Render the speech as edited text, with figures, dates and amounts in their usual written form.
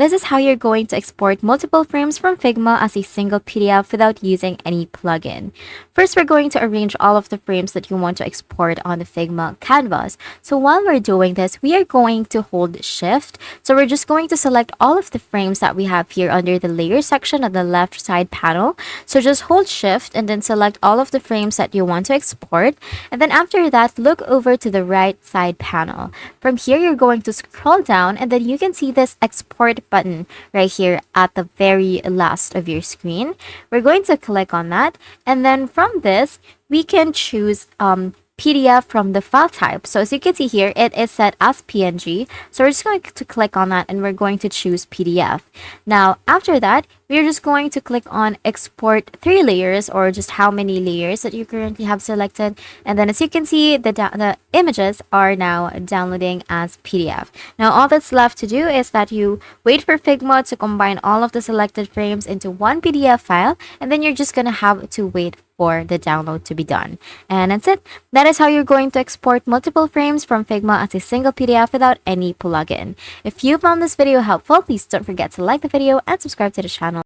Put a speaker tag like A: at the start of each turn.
A: This is how you're going to export multiple frames from Figma as a single PDF without using any plugin. First, we're going to arrange all of the frames that you want to export on the Figma canvas. So while we're doing this, we are going to hold Shift. So we're just going to select all of the frames that we have here under the layer section on the left side panel. So just hold Shift and then select all of the frames that you want to export. And then after that, look over to the right side panel. From here, you're going to scroll down and then you can see this export button right here at the very last of your screen. We're going to click on that, and then from this we can choose PDF from the file type. So as you can see here, it is set as PNG. So we're just going to click on that and we're going to choose PDF. Now, after that, we're just going to click on export 3 layers, or just how many layers that you currently have selected. And then as you can see, the images are now downloading as PDF. Now, all that's left to do is that you wait for Figma to combine all of the selected frames into one PDF file, and then you're just going to have to wait for the download to be done. And that's it. That is how you're going to export multiple frames from Figma as a single PDF without any plugin. If you found this video helpful, please don't forget to like the video and subscribe to the channel.